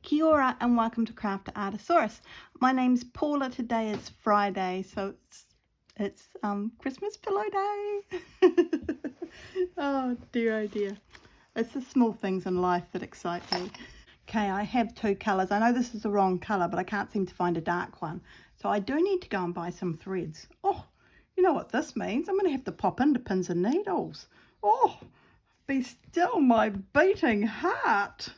Kia ora and welcome to Craftaartissaurus. My name's Paula. Today is Friday, so it's Christmas pillow day. Oh dear. It's the small things in life that excite me. Okay, I have two colours. I know this is the wrong colour, but I can't seem to find a dark one. So I do need to go and buy some threads. Oh, you know what this means? I'm going to have to pop into pins and needles. Oh, be still my beating heart.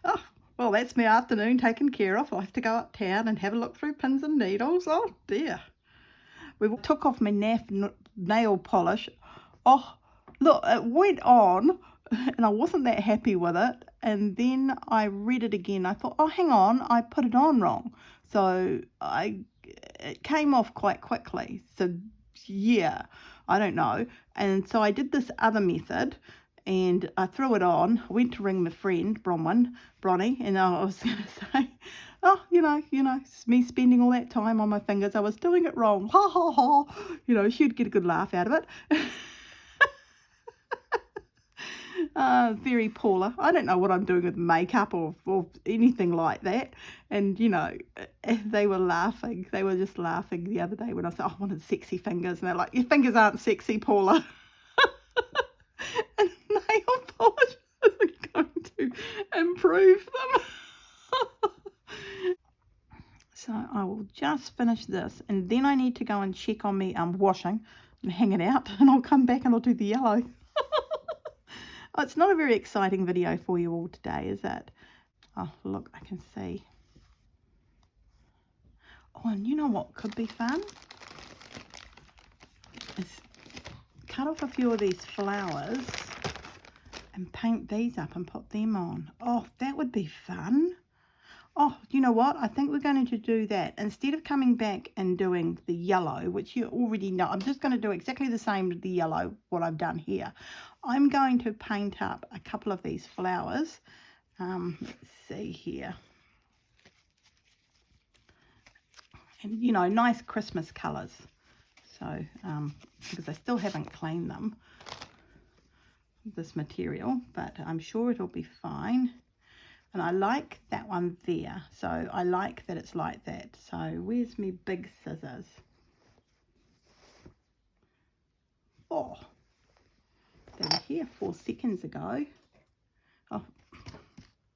Oh, well, that's my afternoon taken care of. I have to go uptown and have a look through pins and needles. Oh dear. We took off my nail polish. Oh, look, it went on and I wasn't that happy with it. And then I read it again. I thought, oh, hang on, I put it on wrong. So it came off quite quickly. So yeah, I don't know. And so I did this other method. And I threw it on. I went to ring my friend Bronnie, and I was going to say, oh, you know, it's me spending all that time on my fingers. I was doing it wrong. Ha ha ha. You know, she'd get a good laugh out of it. Very Paula. I don't know what I'm doing with makeup or anything like that. And, you know, they were laughing. They were just laughing the other day when I said, oh, I wanted sexy fingers. And they're like, your fingers aren't sexy, Paula. And nail polish isn't going to improve them. So I will just finish this, and then I need to go and check on me washing and hang it out, and I'll come back and I'll do the yellow. Oh, it's not a very exciting video for you all today, is it? Oh, look, I can see. Oh, and you know what could be fun? Is cut off a few of these flowers and paint these up and put them on. Oh, that would be fun. Oh, you know what? I think we're going to do that. Instead of coming back and doing the yellow, which you already know, I'm just going to do exactly the same with the yellow, what I've done here. I'm going to paint up a couple of these flowers. Let's see here. And, you know, nice Christmas colours. So, because I still haven't cleaned them, this material, but I'm sure it'll be fine. And I like that one there, so I like that it's like that. So where's my big scissors? Oh, they were here 4 seconds ago. Oh,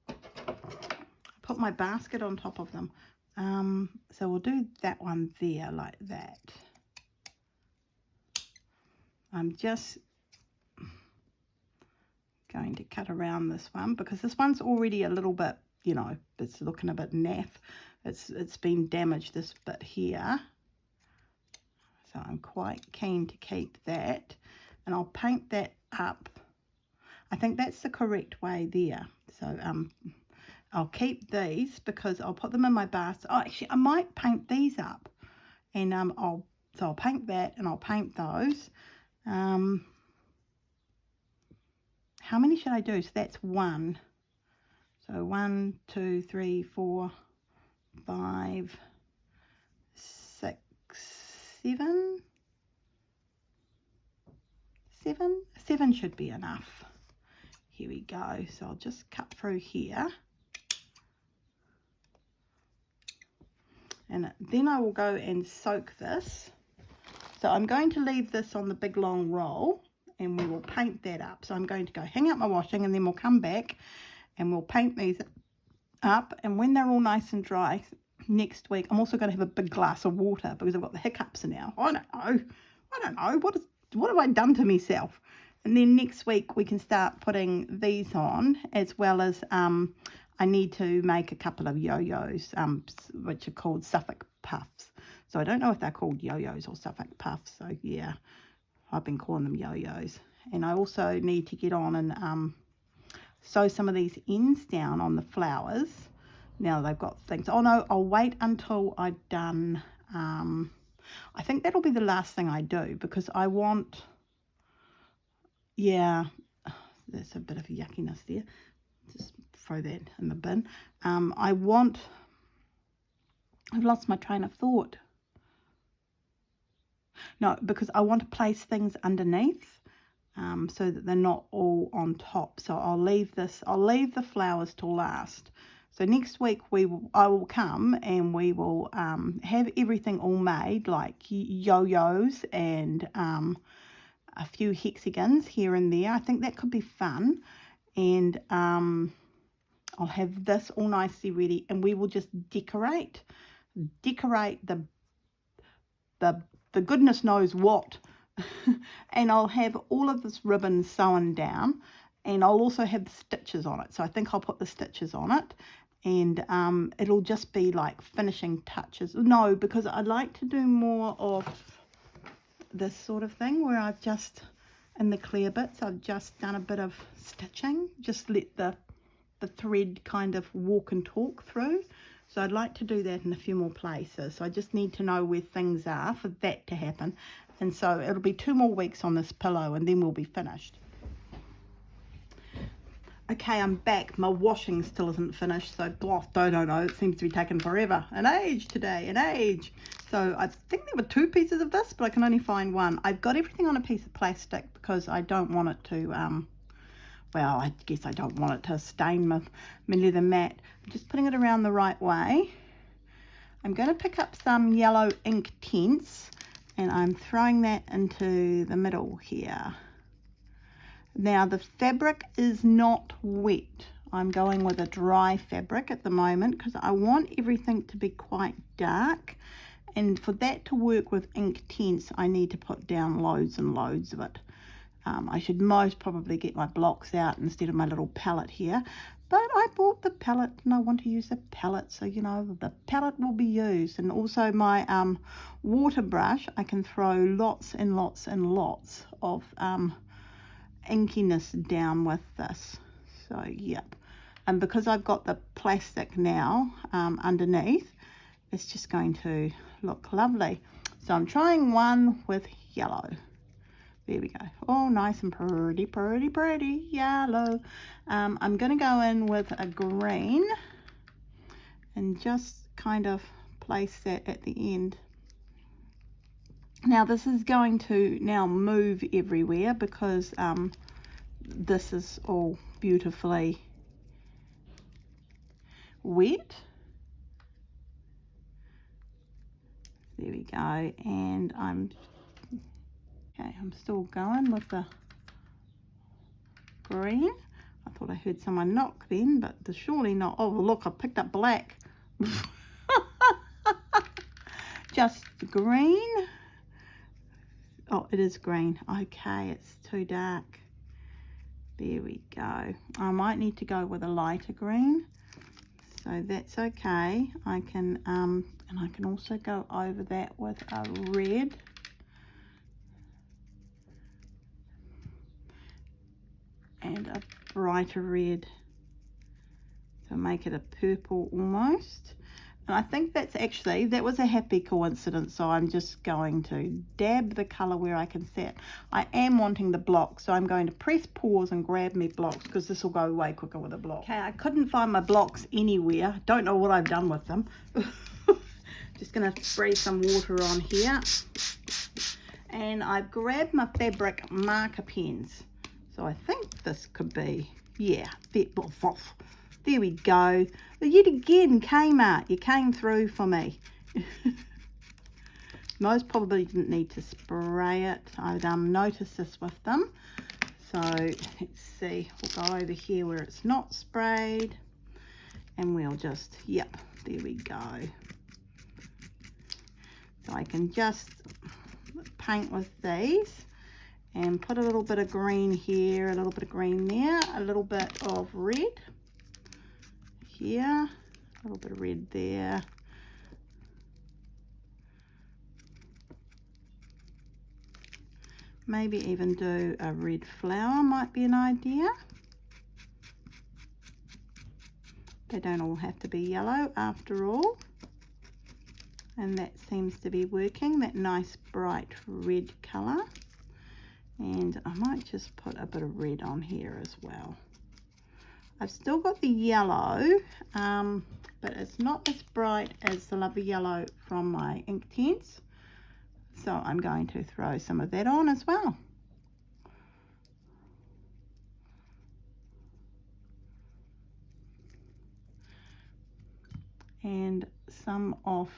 I put my basket on top of them. So we'll do that one there like that. I'm just going to cut around this one because this one's already a little bit, you know, it's looking a bit naff. It's been damaged, this bit here, so I'm quite keen to keep that, and I'll paint that up. I think that's the correct way there. So I'll keep these because I'll put them in my basket. Oh, actually I might paint these up, and I'll paint that and I'll paint those. How many should I do? So that's 1. So 1, 2, 3, 4, 5, 6, 7. 7 should be enough. Here we go. So I'll just cut through here. And then I will go and soak this. So I'm going to leave this on the big long roll, and we will paint that up. So I'm going to go hang out my washing, and then we'll come back and we'll paint these up. And when they're all nice and dry next week, I'm also going to have a big glass of water because I've got the hiccups now. I don't know. What have I done to myself? And then next week we can start putting these on, as well as I need to make a couple of yo-yos, which are called Suffolk puffs. So I don't know if they're called yo-yos or Suffolk puffs. So yeah, I've been calling them yo-yos. And I also need to get on and sew some of these ends down on the flowers. Now they've got things. Oh no, I'll wait until I've done, I think that'll be the last thing I do, because I want, yeah, there's a bit of yuckiness there. Just throw that in the bin. I've lost my train of thought. No, because I want to place things underneath. so that they're not all on top. So I'll leave the flowers till last. So next week I will come and we will have everything all made, like yo-yos and a few hexagons here and there. I think that could be fun. And I'll have this all nicely ready, and we will just decorate the goodness knows what. And I'll have all of this ribbon sewn down, and I'll also have the stitches on it. So I think I'll put the stitches on it, and it'll just be like finishing touches. No, because I like to do more of this sort of thing where I've just, in the clear bits, I've just done a bit of stitching, just let the thread kind of walk and talk through. So I'd like to do that in a few more places. So I just need to know where things are for that to happen. And so it'll be 2 more weeks on this pillow, and then we'll be finished. Okay, I'm back. My washing still isn't finished, so I don't know. It seems to be taking forever. An age today, an age. So I think there were 2 pieces of this, but I can only find one. I've got everything on a piece of plastic because I don't want it to, well, I guess I don't want it to stain my leather mat. I'm just putting it around the right way. I'm going to pick up some yellow Inktense, and I'm throwing that into the middle here. Now the fabric is not wet. I'm going with a dry fabric at the moment because I want everything to be quite dark, and for that to work with Inktense I need to put down loads and loads of it. I should most probably get my blocks out instead of my little palette here, but I bought the palette and I want to use the palette, so you know, the palette will be used. And also my water brush, I can throw lots and lots and lots of inkiness down with this. So yep, and because I've got the plastic now underneath, it's just going to look lovely. So I'm trying one with yellow. There we go. Oh, nice and pretty, pretty, pretty yellow. I'm going to go in with a green and just kind of place that at the end. Now this is going to now move everywhere because this is all beautifully wet. There we go. And I'm still going with the green. I thought I heard someone knock then, but there's surely not. Oh, look, I picked up black. Just green. Oh, it is green. Okay, it's too dark. There we go. I might need to go with a lighter green, so that's okay. I can and I can also go over that with a red. And a brighter red, so make it a purple almost. And I think that was a happy coincidence, so I'm just going to dab the colour where I can see it. I am wanting the blocks, so I'm going to press pause and grab me blocks because this will go way quicker with a block. Okay, I couldn't find my blocks anywhere. Don't know what I've done with them. Just going to spray some water on here, and I've grabbed my fabric marker pens. So I think this could be, yeah, there we go. Yet again, Kmart, you came through for me. Most probably didn't need to spray it. I'd noticed this with them. So let's see, we'll go over here where it's not sprayed, and we'll just, yep, there we go. So I can just paint with these. And put a little bit of green here, a little bit of green there, a little bit of red here, a little bit of red there. Maybe even do a red flower might be an idea. They don't all have to be yellow after all. And that seems to be working, that nice bright red colour. And I might just put a bit of red on here as well. I've still got the yellow, but it's not as bright as the lovely yellow from my Inktense. So I'm going to throw some of that on as well. and some of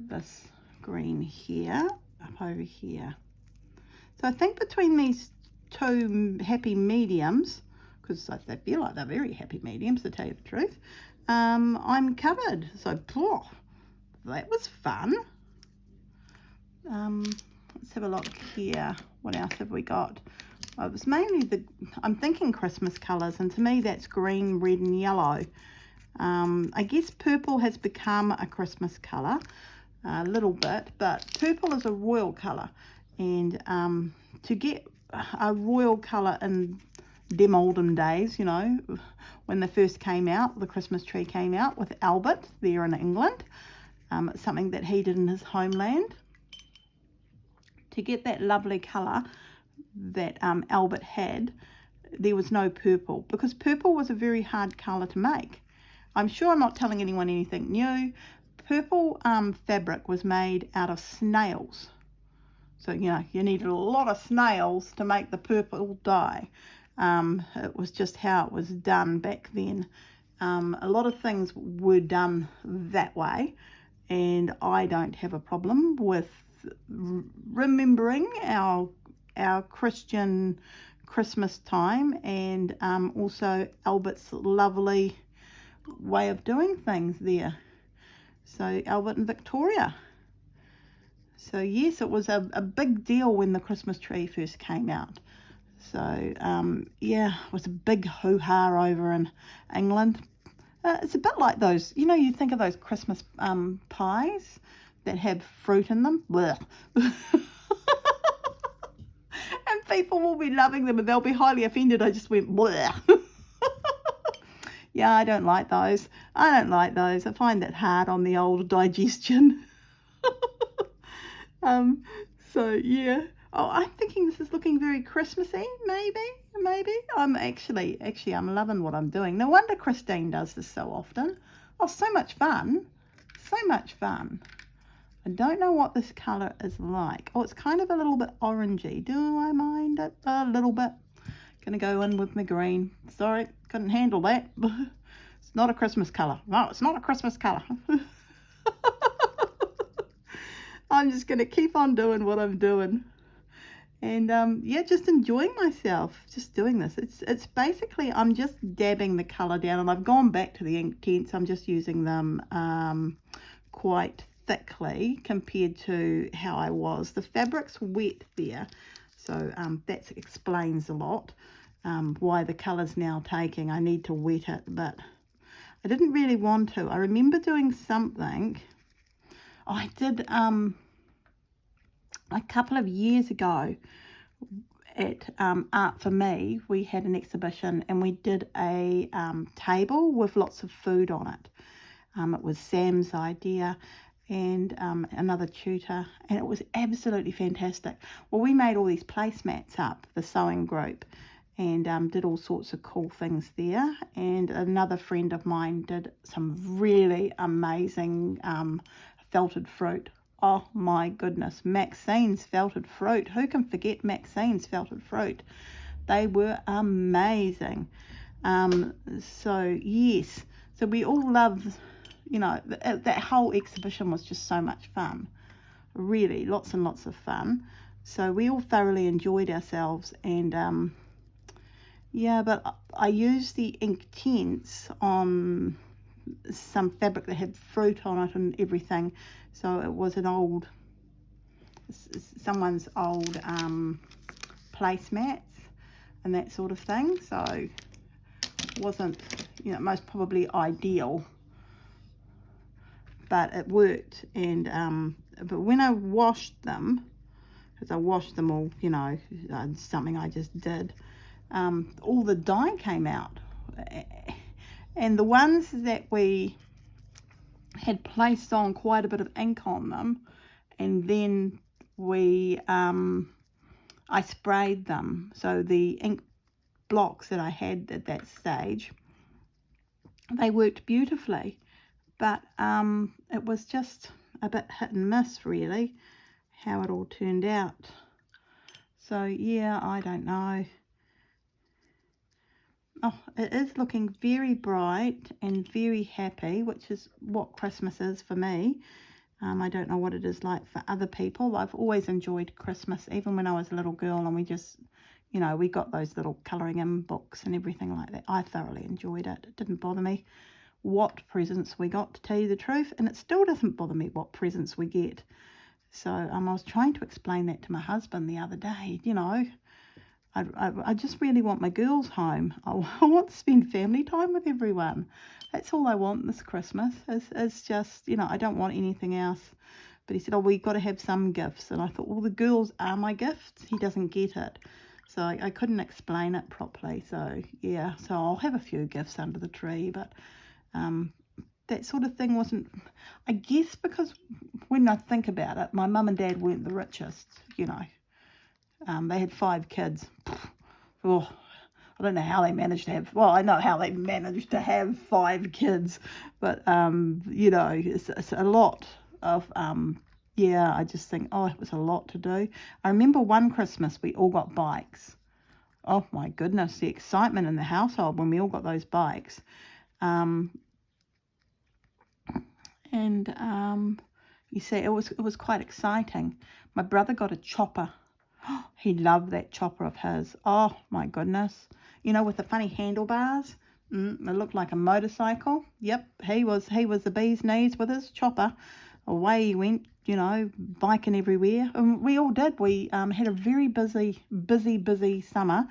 this green here, up over here. So I think between these two happy mediums, because they feel like they're very happy mediums to tell you the truth, I'm covered. So that was fun. Let's have a look here. What else have we got? Well, it was mainly I'm thinking Christmas colours, and to me that's green, red and yellow. I guess purple has become a Christmas colour a little bit, but purple is a royal colour, and to get a royal colour in them olden days, you know, when they first came out, the Christmas tree came out with Albert there in England. It's something that he did in his homeland. To get that lovely colour that Albert had, there was no purple, because purple was a very hard colour to make. I'm sure I'm not telling anyone anything new. Purple fabric was made out of snails. So, you know, you needed a lot of snails to make the purple dye. It was just how it was done back then. A lot of things were done that way, and I don't have a problem with remembering our Christian Christmas time, and also Albert's lovely way of doing things there. So Albert and Victoria. So yes, it was a big deal when the Christmas tree first came out. So yeah, it was a big hoo-ha over in England. It's a bit like those, you know, you think of those Christmas pies that have fruit in them. And people will be loving them and they'll be highly offended. I just went bleh. Yeah, I don't like those. I find that hard on the old digestion. So yeah. Oh, I'm thinking this is looking very Christmassy, maybe. I'm actually I'm loving what I'm doing. No wonder Christine does this so often. Oh, so much fun. I don't know what this colour is like. Oh, it's kind of a little bit orangey. Do I mind it? A little bit. Gonna go in with my green. Sorry, couldn't handle that. It's not a Christmas colour. No, it's not a Christmas colour. I'm just gonna keep on doing what I'm doing. And yeah, just enjoying myself, just doing this. It's basically, I'm just dabbing the colour down, and I've gone back to the Inktense. I'm just using them quite thickly compared to how I was. The fabric's wet there, so that explains a lot why the colour's now taking. I need to wet it, but I didn't really want to. I remember doing something. I did a couple of years ago at Art For Me. We had an exhibition and we did a table with lots of food on it. It was Sam's idea and another tutor, and it was absolutely fantastic. Well, we made all these placemats up, the sewing group, and did all sorts of cool things there. And another friend of mine did some really amazing felted fruit. Oh my goodness, Maxine's felted fruit. Who can forget Maxine's felted fruit? They were amazing. So yes, so we all loved, you know, that whole exhibition was just so much fun. Really, lots and lots of fun. So we all thoroughly enjoyed ourselves, and yeah, but I used the Inktense on some fabric that had fruit on it and everything. So it was someone's old placemats and that sort of thing. So it wasn't, you know, most probably ideal, but it worked. And but when I washed them, because I washed them all, you know, something I just did, all the dye came out, and the ones that we had placed on quite a bit of ink on them, and then I sprayed them. So the ink blocks that I had at that stage, they worked beautifully, but it was just a bit hit and miss really how it all turned out. So yeah, I don't know. Oh, it is looking very bright and very happy, which is what Christmas is for me. I don't know what it is like for other people. I've always enjoyed Christmas, even when I was a little girl, and we just, you know, we got those little colouring in books and everything like that. I thoroughly enjoyed it. It didn't bother me what presents we got, to tell you the truth, and it still doesn't bother me what presents we get. So I was trying to explain that to my husband the other day. You know, I just really want my girls home. I want to spend family time with everyone. That's all I want this Christmas. Is just, you know, I don't want anything else. But he said, oh, we've got to have some gifts. And I thought, well, the girls are my gifts. He doesn't get it. So I couldn't explain it properly. So, yeah, so I'll have a few gifts under the tree. But that sort of thing wasn't, I guess, because when I think about it, my mum and dad weren't the richest, you know. They had 5 kids. Oh, I don't know how they managed to have, well, I know how they managed to have 5 kids, but, you know, it's a lot of, yeah, I just think, oh, it was a lot to do. I remember one Christmas we all got bikes. Oh, my goodness, the excitement in the household when we all got those bikes. You see, it was quite exciting. My brother got a chopper. He loved that chopper of his. Oh my goodness. You know, with the funny handlebars. It looked like a motorcycle. Yep, he was the bee's knees with his chopper. Away he went, you know, biking everywhere. And we all did. We had a very busy summer.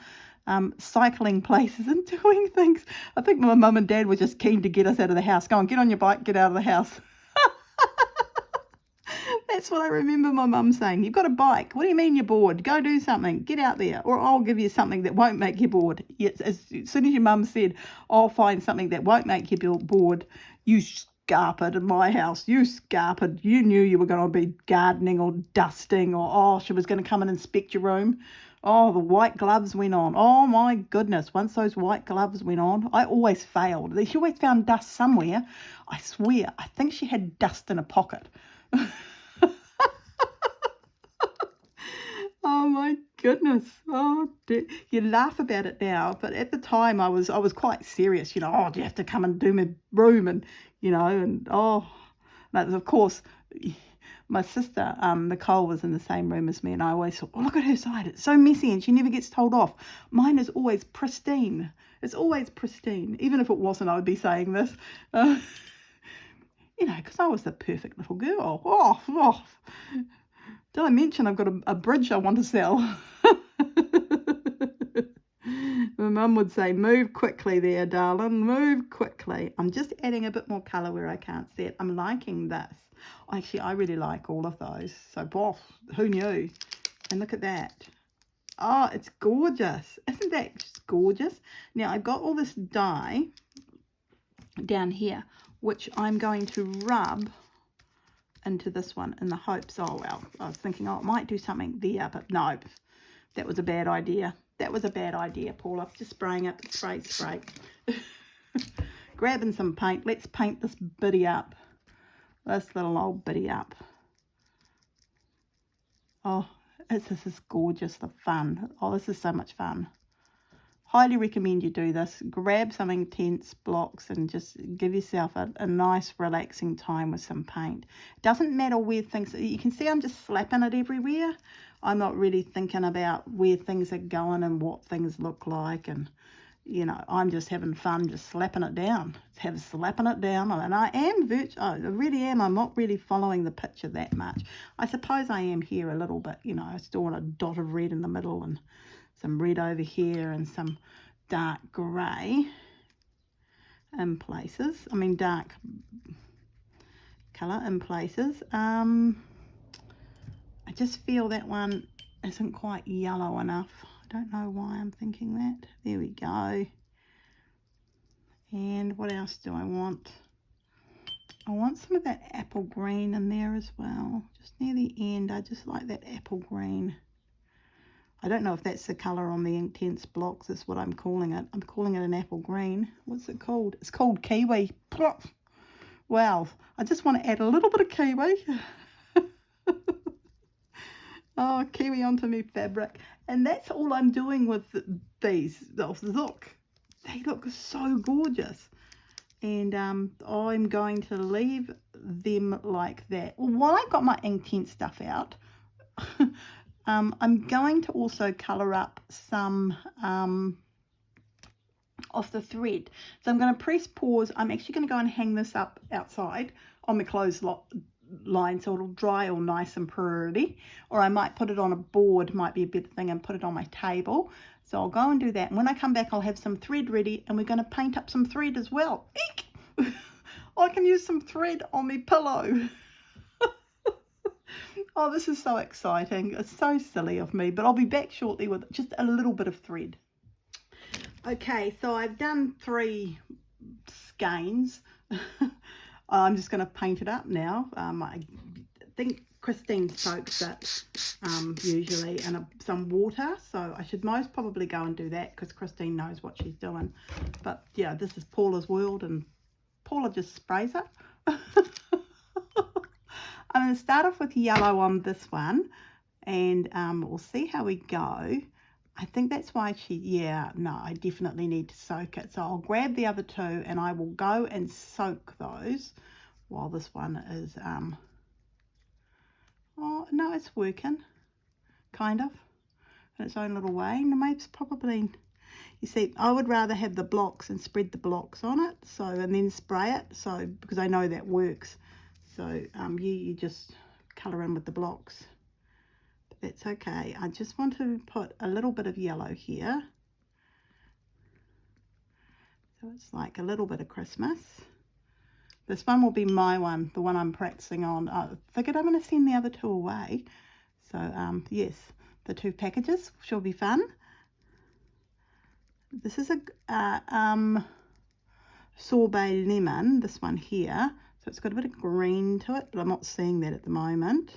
Cycling places and doing things. I think my mum and dad were just keen to get us out of the house. Go on, get on your bike, get out of the house. That's what I remember my mum saying. You've got a bike. What do you mean you're bored? Go do something. Get out there. Or I'll give you something that won't make you bored. Yes, as soon as your mum said, I'll find something that won't make you bored, you scarpered in my house. You scarpered. You knew you were going to be gardening or dusting, or, oh, she was going to come and inspect your room. Oh, the white gloves went on. Oh, my goodness. Once those white gloves went on, I always failed. She always found dust somewhere. I swear, I think she had dust in a pocket. Oh my goodness. Oh dear. You laugh about it now, but at the time I was quite serious, you know. Oh, do you have to come and do my room? And you know, and oh, but of course my sister Nicole was in the same room as me, and I always thought, oh, look at her side, it's so messy and she never gets told off. Mine is always pristine. It's always pristine. Even if it wasn't, I would be saying this. You know, because I was the perfect little girl. Oh. Did I mention I've got a bridge I want to sell? My mum would say, move quickly there, darling, move quickly. I'm just adding a bit more colour where I can't see it. I'm liking this. Actually, I really like all of those. So, boff, who knew? And look at that. Oh, it's gorgeous. Isn't that just gorgeous? Now, I've got all this dye down here, which I'm going to rub into this one in the hopes, oh well, I was thinking, oh, it might do something there, but no, that was a bad idea. That was a bad idea, Paula. Just spraying it, spray. Grabbing some paint. Let's paint this biddy up. This little old biddy up. Oh, this is gorgeous, the fun. Oh, this is so much fun. Highly recommend you do this. Grab some intense blocks and just give yourself a nice relaxing time with some paint. Doesn't matter where things, you can see I'm just slapping it everywhere. I'm not really thinking about where things are going and what things look like, and you know, I'm just having fun just slapping it down. Slapping it down, and I really am. I'm not really following the picture that much. I suppose I am here a little bit, you know. I still want a dot of red in the middle and some red over here and some dark grey in places. I mean dark colour in places. I just feel that one isn't quite yellow enough. I don't know why I'm thinking that. There we go. And what else do I want? I want some of that apple green in there as well. Just near the end, I just like that apple green. I don't know if that's the colour on the intense blocks. That's what I'm calling it. I'm calling it an apple green. What's it called? It's called kiwi. Wow, I just want to add a little bit of kiwi. Oh, kiwi onto my fabric. And that's all I'm doing with these. Oh, look. They look so gorgeous. And I'm going to leave them like that. Well, while I've got my Inktense stuff out, I'm going to also colour up some of the thread. So I'm going to press pause. I'm actually going to go and hang this up outside on my clothesline so it'll dry all nice and pretty. Or I might put it on a board, might be a better thing, and put it on my table. So I'll go and do that. And when I come back, I'll have some thread ready, and we're going to paint up some thread as well. Eek! I can use some thread on my pillow. Oh, this is so exciting. It's so silly of me, but I'll be back shortly with just a little bit of thread. Okay, so I've done 3 skeins. I'm just going to paint it up now. I think Christine soaks it usually in some water, so I should most probably go and do that because Christine knows what she's doing. But yeah, this is Paula's world and Paula just sprays it. I'm going to start off with yellow on this one, and we'll see how we go. I think that's why I definitely need to soak it. So I'll grab the other 2 and I will go and soak those while this one is, oh, no, it's working, kind of, in its own little way. And maybe it's probably, you see, I would rather have the blocks and spread the blocks on it, so, and then spray it, so, because I know that works. So you just colour in with the blocks. But that's okay. I just want to put a little bit of yellow here. So it's like a little bit of Christmas. This one will be my one, the one I'm practicing on. I figured I'm going to send the other 2 away. So yes, the 2 packages shall be fun. This is a sorbet lemon, this one here. So it's got a bit of green to it, but I'm not seeing that at the moment.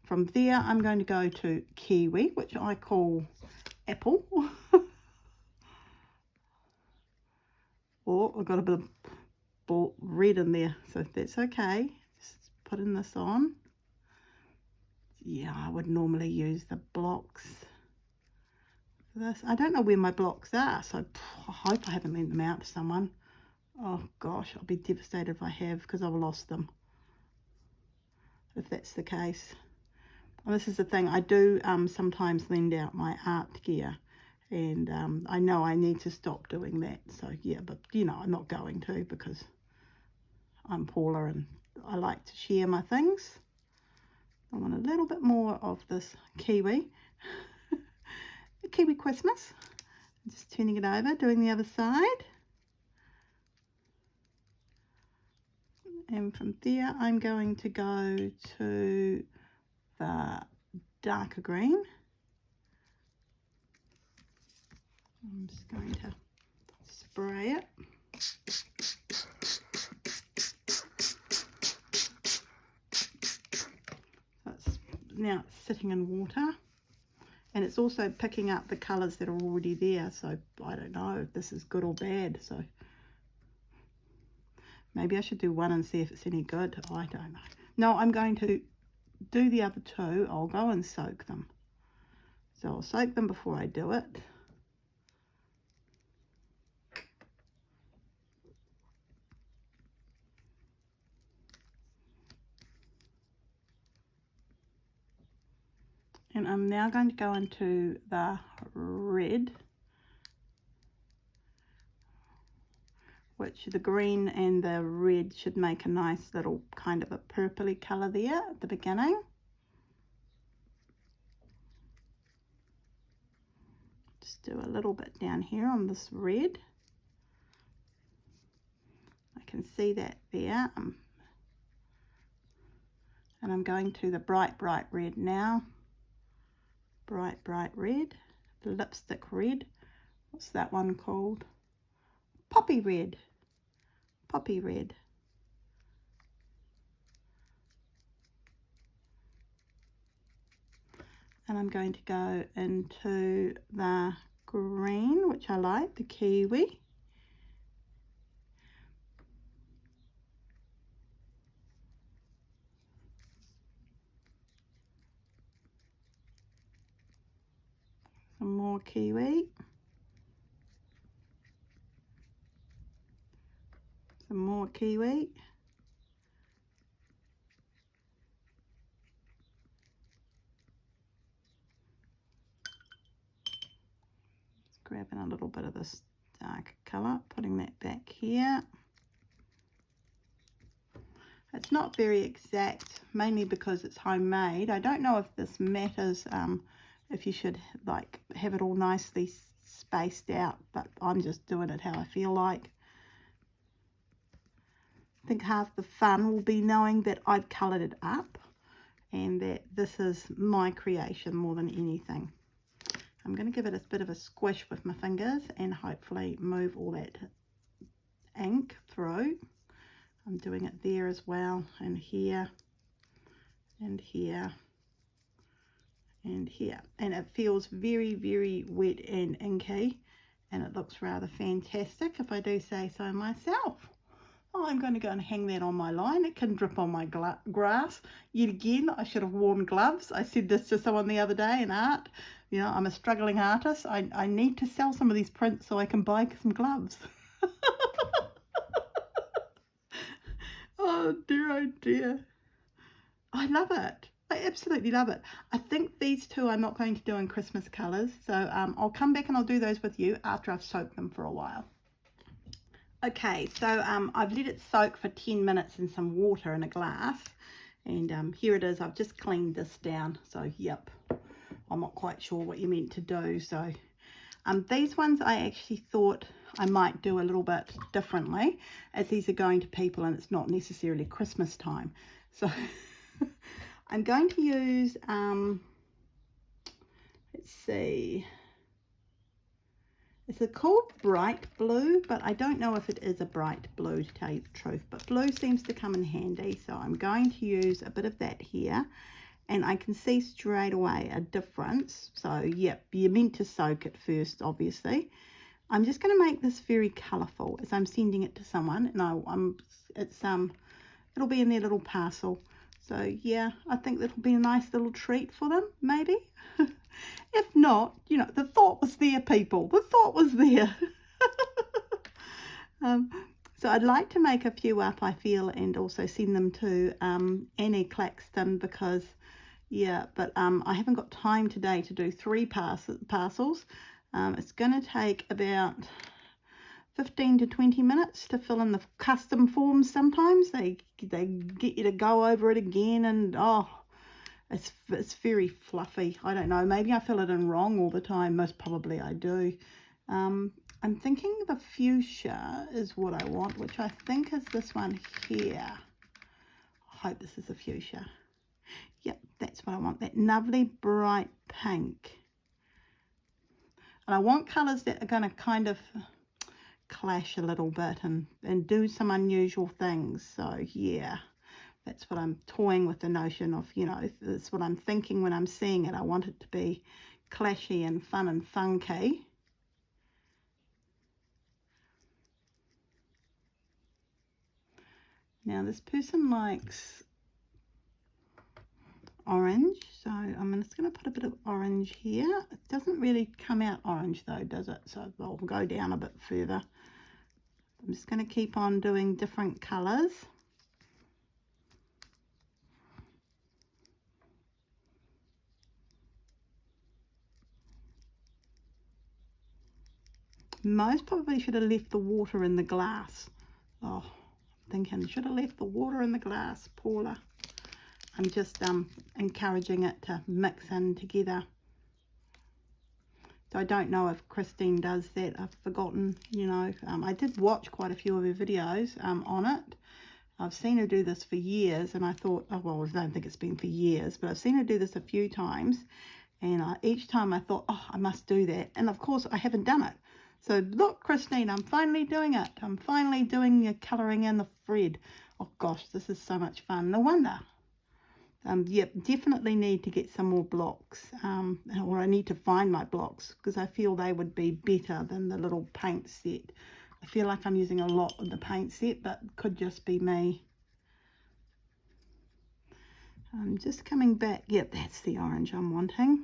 From there, I'm going to go to kiwi, which I call apple. Oh, I've got a bit of red in there, so that's okay. Just putting this on. Yeah, I would normally use the blocks for this. I don't know where my blocks are, so I hope I haven't lent them out to someone. Oh gosh, I'll be devastated if I have, because I've lost them, if that's the case. Well, this is the thing, I do sometimes lend out my art gear, and I know I need to stop doing that. So yeah, but you know, I'm not going to, because I'm Paula and I like to share my things. I want a little bit more of this kiwi. Kiwi Christmas. Just turning it over, doing the other side. And from there, I'm going to go to the darker green. I'm just going to spray it. Now it's sitting in water, and it's also picking up the colours that are already there, so I don't know if this is good or bad. So maybe I should do one and see if it's any good. I don't know. No, I'm going to do the other 2. I'll go and soak them. So I'll soak them before I do it. And I'm now going to go into the red, which the green and the red should make a nice little kind of a purpley colour there at the beginning. Just do a little bit down here on this red. I can see that there. And I'm going to the bright red now. Bright red, the lipstick red. What's that one called? Poppy red. Poppy red. And I'm going to go into the green, which I like, the kiwi. Some more kiwi. Some more kiwi. Just grabbing a little bit of this dark colour, putting that back here. It's not very exact, mainly because it's homemade. I don't know if this matters, if you should like have it all nicely spaced out, but I'm just doing it how I feel like. I think half the fun will be knowing that I've coloured it up and that this is my creation more than anything. I'm going to give it a bit of a squish with my fingers and hopefully move all that ink through. I'm doing it there as well, and here, and here, and here. And it feels very, very wet and inky, and it looks rather fantastic if I do say so myself. Oh, I'm going to go and hang that on my line. It can drip on my grass. Yet again, I should have worn gloves. I said this to someone the other day in art. You know, I'm a struggling artist. I need to sell some of these prints so I can buy some gloves. Oh dear. I love it. I absolutely love it. I think these two I'm not going to do in Christmas colours. So I'll come back and I'll do those with you after I've soaked them for a while. Okay, so I've let it soak for 10 minutes in some water in a glass. And here it is. I've just cleaned this down. So, yep, I'm not quite sure what you meant to do. So, these ones I actually thought I might do a little bit differently, as these are going to people and it's not necessarily Christmas time. So, I'm going to use, let's see. It's called bright blue, but I don't know if it is a bright blue to tell you the truth, but blue seems to come in handy. So I'm going to use a bit of that here, and I can see straight away a difference. So yep, you're meant to soak it first, obviously. I'm just going to make this very colourful as I'm sending it to someone, and it'll be in their little parcel. So yeah, I think that'll be a nice little treat for them, maybe. If not, you know, the thought was there, people. The thought was there. So I'd like to make a few up, I feel, and also send them to Annie Claxton because, yeah, but I haven't got time today to do 3 parcels. It's going to take about 15 to 20 minutes to fill in the custom forms. Sometimes they get you to go over it again, and oh, it's very fluffy. I don't know, maybe I fill it in wrong all the time. Most probably I do. I'm thinking the fuchsia is what I want, which I think is this one here. I hope this is the fuchsia. Yep, that's what I want, that lovely bright pink. And I want colours that are going to kind of clash a little bit and do some unusual things. So yeah, that's what I'm toying with, the notion of, you know, that's what I'm thinking when I'm seeing it. I want it to be clashy and fun and funky. Now this person likes orange, so I'm just going to put a bit of orange here. It doesn't really come out orange though, does it? So I'll go down a bit further. I'm just going to keep on doing different colours. Most probably should have left the water in the glass. Oh, I'm thinking should have left the water in the glass, Paula. I'm just encouraging it to mix in together. So I don't know if Christine does that. I've forgotten, you know. I did watch quite a few of her videos on it. I've seen her do this for years, and I thought, oh, well, I don't think it's been for years, but I've seen her do this a few times. And each time I thought, oh, I must do that. And of course, I haven't done it. So look, Christine, I'm finally doing it. I'm finally doing the colouring in the thread. Oh gosh, this is so much fun. No wonder. Yep, definitely need to get some more blocks. Or I need to find my blocks because I feel they would be better than the little paint set. I feel like I'm using a lot of the paint set, but it could just be me. I'm just coming back. Yep, that's the orange I'm wanting.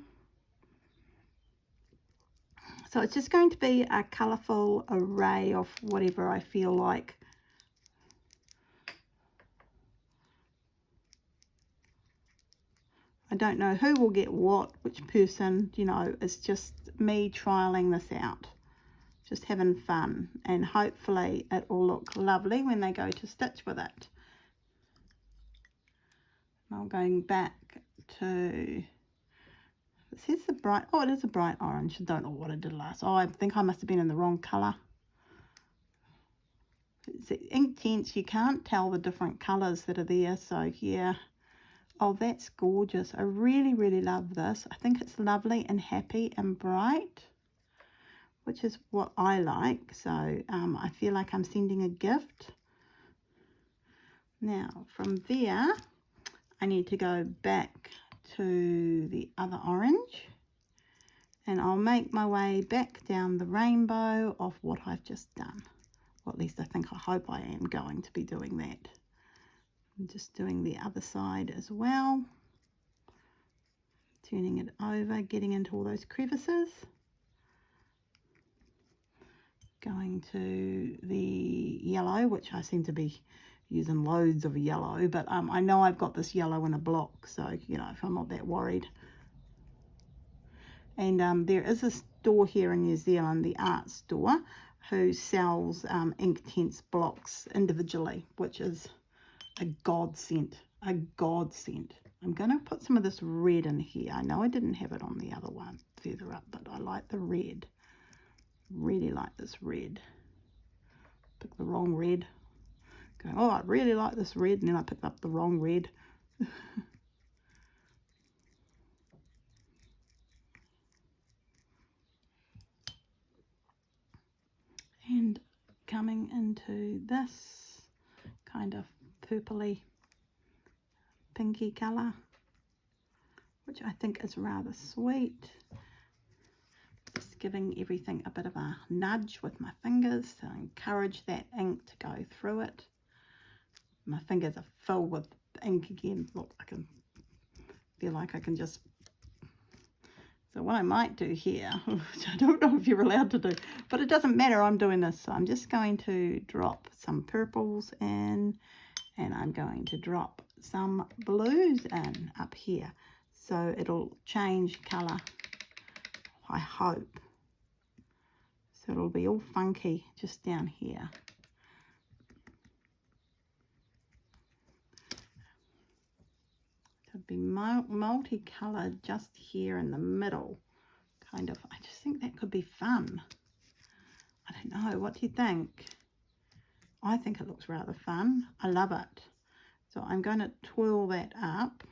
So it's just going to be a colourful array of whatever I feel like don't know who will get what, which person, you know. It's just me trialing this out, just having fun, and hopefully it will look lovely when they go to stitch with it. Now going back to, it says the bright, oh, it is a bright orange. I don't know what I did last. Oh, I think I must have been in the wrong colour. It's Inktense, you can't tell the different colours that are there, so yeah. Oh, that's gorgeous. I really, really love this. I think it's lovely and happy and bright, which is what I like. So I feel like I'm sending a gift. Now, from there, I need to go back to the other orange, and I'll make my way back down the rainbow of what I've just done. Or at least I hope I am going to be doing that. I'm just doing the other side as well. Turning it over, getting into all those crevices. Going to the yellow, which I seem to be using loads of yellow, but I know I've got this yellow in a block, so, you know, if I'm not that worried. And there is a store here in New Zealand, the art store, who sells Inktense blocks individually, which is a godsend, a godsend. I'm going to put some of this red in here. I know I didn't have it on the other one further up, but I like the red. Really like this red. Picked the wrong red. Going, oh, I really like this red, and then I picked up the wrong red. And coming into this kind of purpley pinky colour, which I think is rather sweet. Just giving everything a bit of a nudge with my fingers to encourage that ink to go through it. My fingers are filled with ink again. Look, I can feel like I can just. So what I might do here, which I don't know if you're allowed to do, but it doesn't matter, I'm doing this. So I'm just going to drop some purples in, and I'm going to drop some blues in up here. So it'll change colour, I hope. So it'll be all funky just down here. It'd be multicoloured just here in the middle, kind of. I just think that could be fun. I don't know, what do you think? I think it looks rather fun. I love it. So I'm going to twirl that up,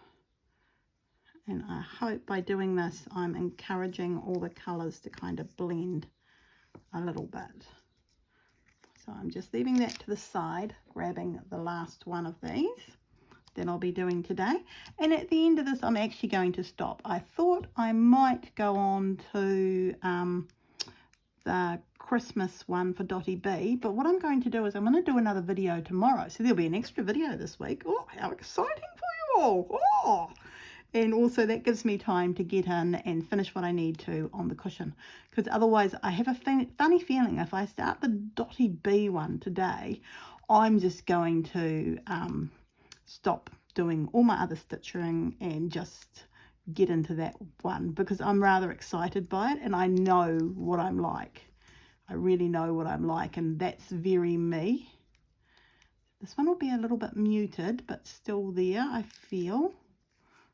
and I hope by doing this I'm encouraging all the colours to kind of blend a little bit. So I'm just leaving that to the side, grabbing the last one of these that I'll be doing today, and at the end of this I'm actually going to stop. I thought I might go on to the Christmas one for Dottie B, but what I'm going to do is I'm going to do another video tomorrow, so there'll be an extra video this week. Oh, how exciting for you all. Oh, and also that gives me time to get in and finish what I need to on the cushion, because otherwise I have a funny feeling if I start the Dottie B one today, I'm just going to stop doing all my other stitching and just get into that one, because I'm rather excited by it and I know what I'm like. I really know what I'm like, and that's very me. This one will be a little bit muted, but still there, I feel.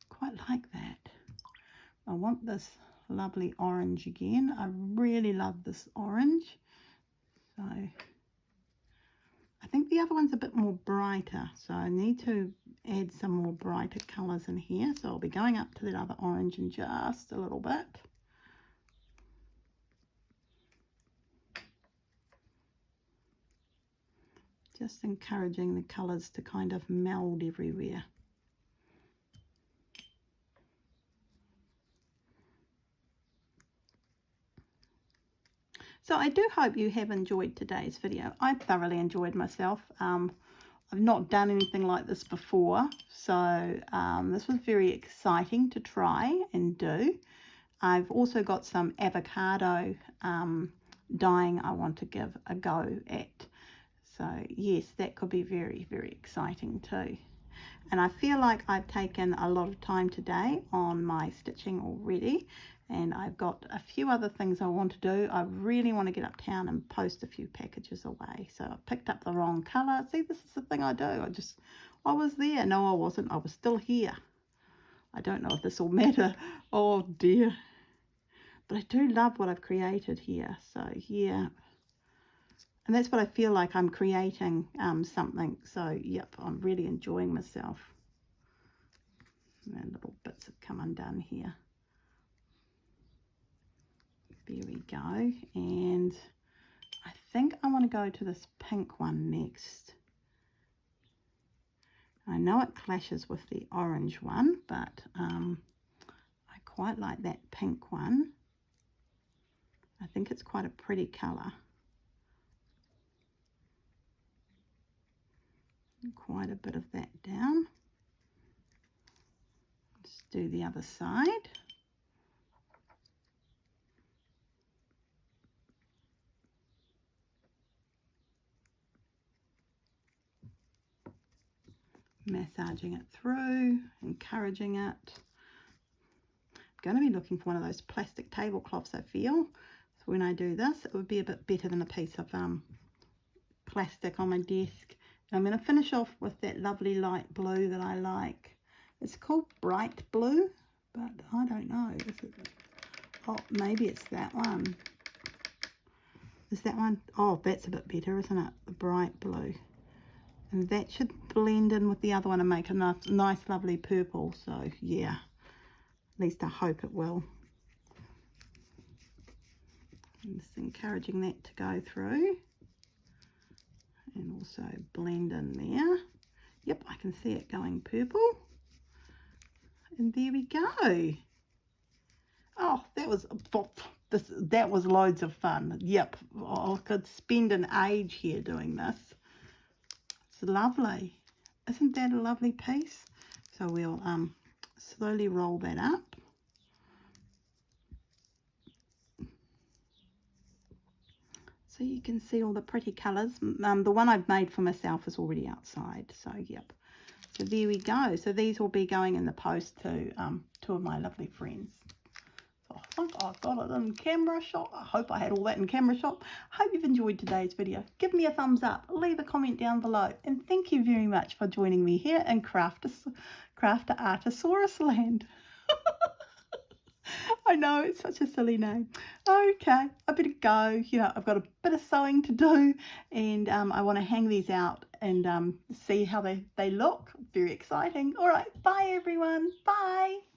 Quite like that. I want this lovely orange again. I really love this orange. So I think the other one's a bit more brighter, so I need to add some more brighter colours in here. So I'll be going up to that other orange in just a little bit. Just encouraging the colours to kind of meld everywhere. So I do hope you have enjoyed today's video. I thoroughly enjoyed myself. I've not done anything like this before, so this was very exciting to try and do. I've also got some avocado dyeing I want to give a go at. So yes, that could be very, very exciting too. And I feel like I've taken a lot of time today on my stitching already, and I've got a few other things I want to do. I really want to get uptown and post a few packages away. So I picked up the wrong colour. See, this is the thing I do. I was there. No, I wasn't. I was still here. I don't know if this will matter. Oh dear. But I do love what I've created here. So yeah. And that's what I feel like, I'm creating something. So yep, I'm really enjoying myself. And little bits have come undone here. There we go. And I think I want to go to this pink one next. I know it clashes with the orange one, but I quite like that pink one. I think it's quite a pretty colour. Quite a bit of that down. Let's do the other side. Massaging it through, encouraging it. I'm going to be looking for one of those plastic tablecloths, I feel. So when I do this, it would be a bit better than a piece of plastic on my desk. And I'm going to finish off with that lovely light blue that I like. It's called Bright Blue, but I don't know. Is it? Oh, maybe it's that one. Is that one? Oh, that's a bit better, isn't it? The Bright Blue. And that should blend in with the other one and make a nice lovely purple. So yeah, at least I hope it will. I'm just encouraging that to go through. And also blend in there. Yep, I can see it going purple. And there we go. Oh, that was loads of fun. Yep, I could spend an age here doing this. It's lovely. Isn't that a lovely piece? So we'll slowly roll that up. So you can see all the pretty colours. The one I've made for myself is already outside. So yep. So there we go. So these will be going in the post to two of my lovely friends. So I think I've got it in camera shot. I hope I had all that in camera shot. I hope you've enjoyed today's video. Give me a thumbs up. Leave a comment down below. And thank you very much for joining me here in Craftaartissaurus Land. I know, it's such a silly name. Okay, I better go. You know, I've got a bit of sewing to do, and I want to hang these out and see how they look. Very exciting. All right, bye everyone. Bye.